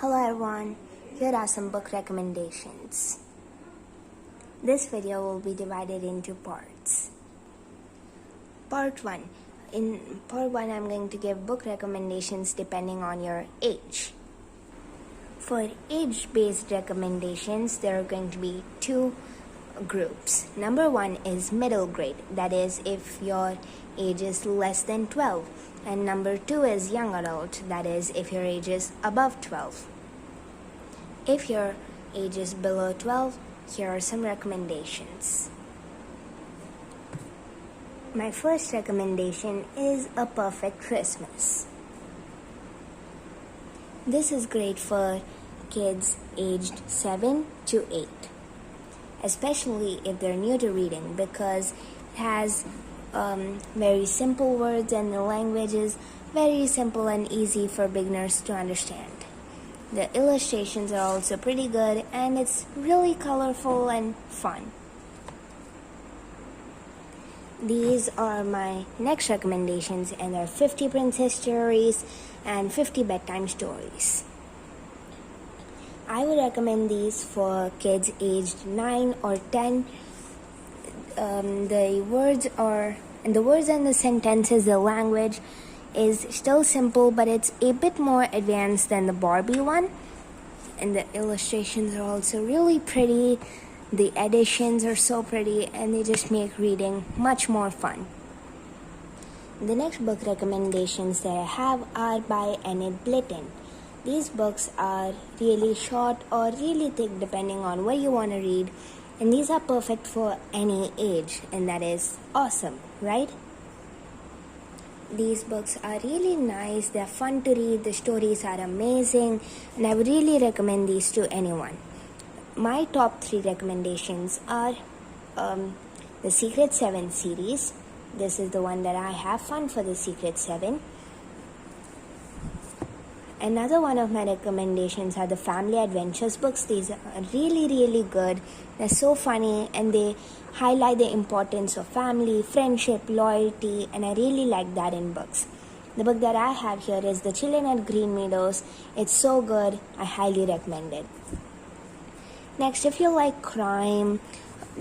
Hello everyone, here are some book recommendations. This video will be divided into parts. Part 1. In part 1 I'm going to give book recommendations depending on your age. For age-based recommendations, there are going to be two groups. Number 1 is middle grade, that is if your age is less than 12. And number 2 is young adult, that is if your age is above 12. If your age is below 12, here are some recommendations. My first recommendation is A Perfect Christmas. This is great for kids aged 7 to 8, especially if they're new to reading, because it has very simple words and the language is very simple and easy for beginners to understand. The illustrations are also pretty good and it's really colorful and fun. These are my next recommendations, and there are 50 princess stories and 50 bedtime stories. I would recommend these for kids aged 9 or 10. The words and the sentences, the language is still simple, but it's a bit more advanced than the Barbie one. And the illustrations are also really pretty. The editions are so pretty and they just make reading much more fun. The next book recommendations that I have are by AnyBlitton. These books are really short or really thick depending on what you want to read, and these are perfect for any age, and that is awesome, right? These books are really nice, they're fun to read, the stories are amazing, and I would really recommend these to anyone. My top 3 recommendations are the Secret 7 series. This is the one that I have fun for, the Secret 7. Another one of my recommendations are the Family Adventures books. These are really good. They're so funny and they highlight the importance of family, friendship, loyalty, and I really like that in books. The book that I have here is The Children at Green Meadows. It's so good. I highly recommend it. Next, if you like crime,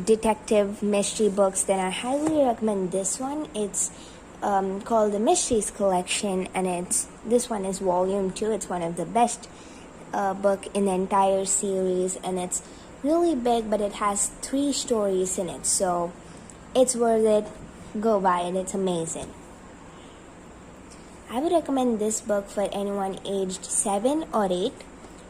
detective, mystery books, then I highly recommend this one. It's called The Mysteries Collection, and this one is volume 2. It's one of the best book in the entire series, and it's really big, but it has 3 stories in it, so it's worth it. Go buy it, it's amazing. I would recommend this book for anyone aged 7 or 8,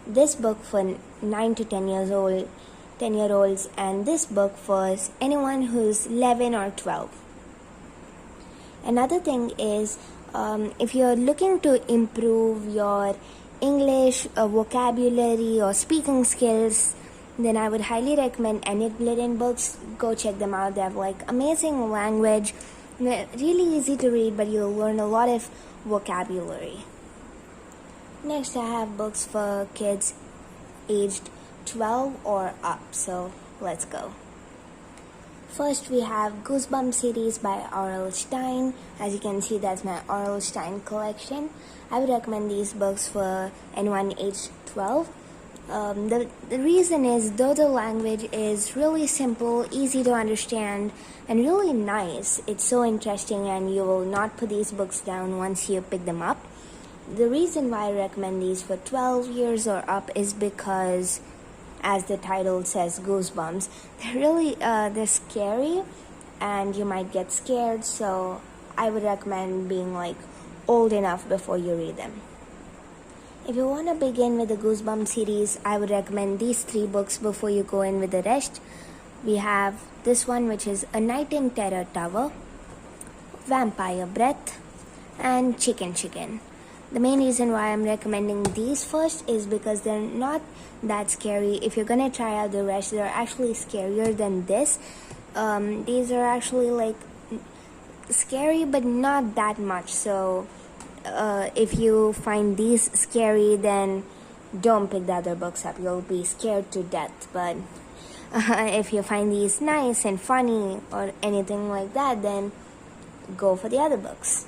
this book for 9 to 10-year-olds, and this book for anyone who's 11 or 12. Another thing is, if you're looking to improve your English vocabulary or speaking skills, then I would highly recommend AnyBlitton books. Go check them out. They have amazing language. They're really easy to read, but you'll learn a lot of vocabulary. Next, I have books for kids aged 12 or up, so let's go. First, we have Goosebumps series by R.L. Stine. As you can see, that's my R.L. Stine collection. I would recommend these books for anyone aged 12. The reason is, though the language is really simple, easy to understand, and really nice, it's so interesting and you will not put these books down once you pick them up. The reason why I recommend these for 12 years or up is because, as the title says, Goosebumps, they're scary and you might get scared, so I would recommend being old enough before you read them. If you want to begin with the Goosebumps series, I would recommend these 3 books before you go in with the rest. We have this one, which is A Night in Terror Tower, Vampire Breath, and Chicken. The main reason why I'm recommending these first is because they're not that scary. If you're gonna try out the rest, they're actually scarier than this. These are actually scary, but not that much. So if you find these scary, then don't pick the other books up. You'll be scared to death. But if you find these nice and funny or anything like that, then go for the other books.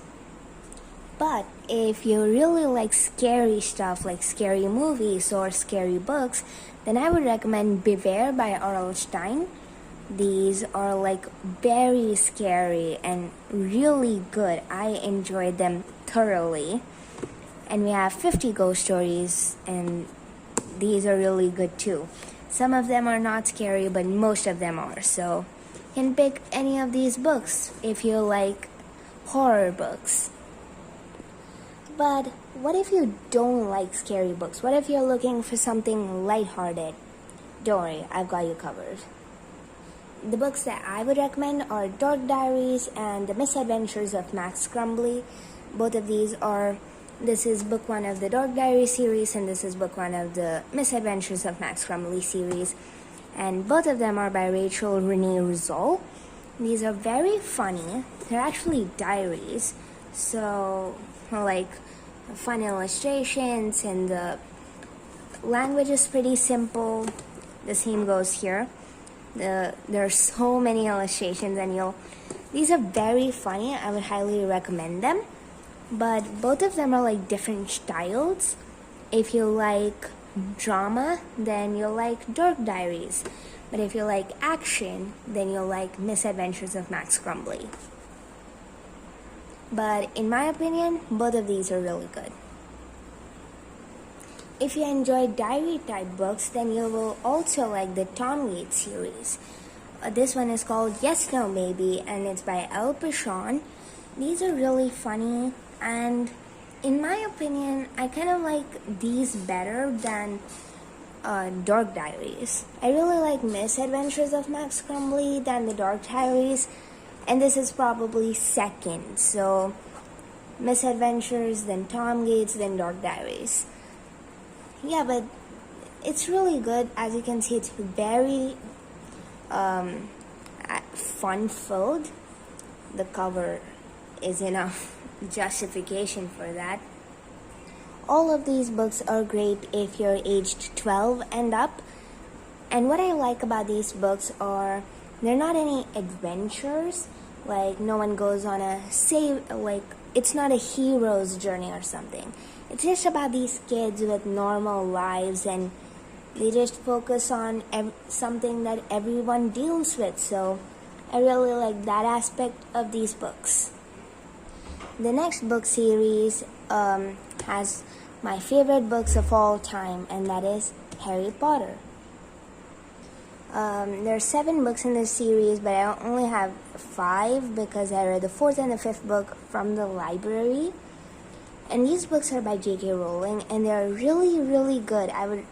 But if you really like scary stuff, like scary movies or scary books, then I would recommend Beware by R.L. Stein. These are like very scary and really good. I enjoyed them thoroughly. And we have 50 ghost stories, and these are really good too. Some of them are not scary, but most of them are. So you can pick any of these books if you like horror books. But what if you don't like scary books? What if you're looking for something lighthearted? Don't worry, I've got you covered. The books that I would recommend are Dark Diaries and The Misadventures of Max Crumbly. Both of these are, this is book 1 of the Dark Diaries series, and this is book 1 of the Misadventures of Max Crumbly series. And both of them are by Rachel Renee Rizal. These are very funny. They're actually diaries, so like fun illustrations, and the language is pretty simple. The same goes here. There are so many illustrations, and these are very funny. I would highly recommend them. But both of them are like different styles. If you like drama, then you'll like Dark Diaries. But if you like action, then you'll like Misadventures of Max Crumbly. But in my opinion, both of these are really good. If you enjoy diary type books, then you will also like the Tom Waits series. This one is called Yes No Maybe, and it's by Elle Pichon. These are really funny, and in my opinion, I kind of like these better than Dark Diaries. I really like Misadventures of Max Crumbly than the Dark Diaries, and this is probably second. So Misadventures, then Tom Waits, then Dark Diaries. Yeah, but it's really good. As you can see, it's very fun-filled. The cover is enough justification for that. All of these books are great if you're aged 12 and up. And what I like about these books are they're not any adventures. Like, no one goes on it's not a hero's journey or something. It's just about these kids with normal lives, and they just focus on something that everyone deals with. So I really like that aspect of these books. The next book series has my favorite books of all time, and that is Harry Potter. There are 7 books in this series, but I only have 5 because I read the 4th and the 5th book from the library. And these books are by J.K. Rowling, and they're really, really good. I would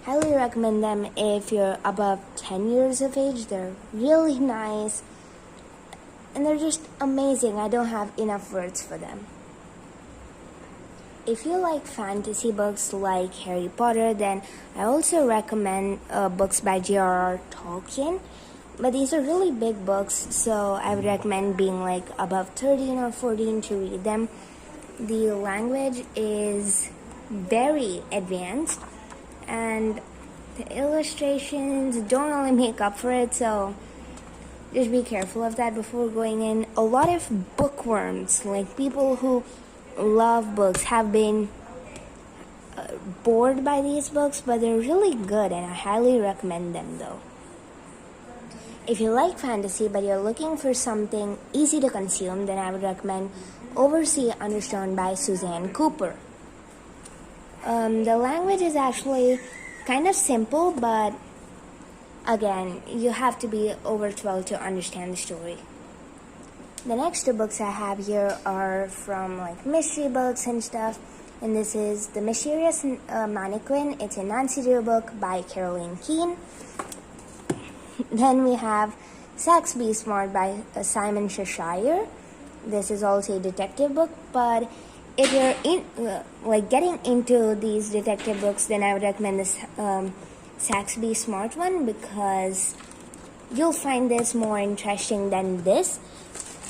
highly recommend them if you're above 10 years of age. They're really nice, and they're just amazing. I don't have enough words for them. If you like fantasy books like Harry Potter, then I also recommend books by J.R.R. Tolkien. But these are really big books, so I would recommend being like above 13 or 14 to read them. The language is very advanced, and the illustrations don't really make up for it, so just be careful of that before going in. A lot of bookworms, like people who love books, have been bored by these books, but they're really good, and I highly recommend them though. If you like fantasy but you're looking for something easy to consume, then I would recommend Oversea Understone by Suzanne Cooper. The language is actually kind of simple, but again, you have to be over 12 to understand the story. The next 2 books I have here are from like mystery books and stuff, and this is The Mysterious Mannequin. It's a Nancy Drew book by Caroline Keene. Then we have Saxby Smart by Simon Cheshire. This is also a detective book, but if you're getting into these detective books, then I would recommend this Saxby Smart one, because you'll find this more interesting than this.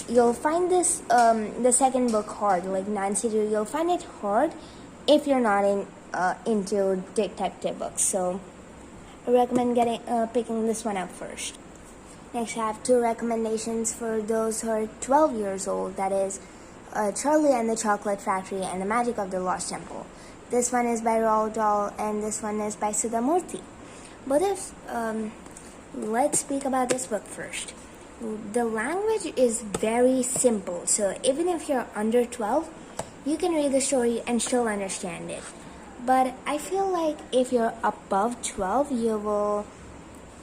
You'll find this the second book hard, like Nancy Drew. You'll find it hard if you're not into detective books. So I recommend picking this one up first. Next, I have 2 recommendations for those who are 12 years old. That is Charlie and the Chocolate Factory and the Magic of the Lost Temple. This one is by Roald Dahl and this one is by Sudhamurthy. But let's speak about this book first. The language is very simple, so even if you're under 12, you can read the story and still understand it. But I feel like if you're above 12, you will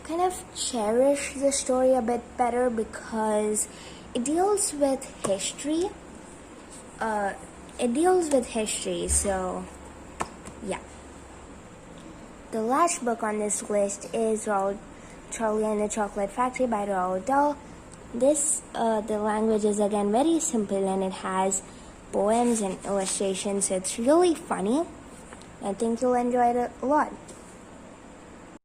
kind of cherish the story a bit better because it deals with history. So yeah. The last book on this list is Charlie and the Chocolate Factory by Roald Dahl. The language is again very simple and it has poems and illustrations, so it's really funny. I think you'll enjoy it a lot.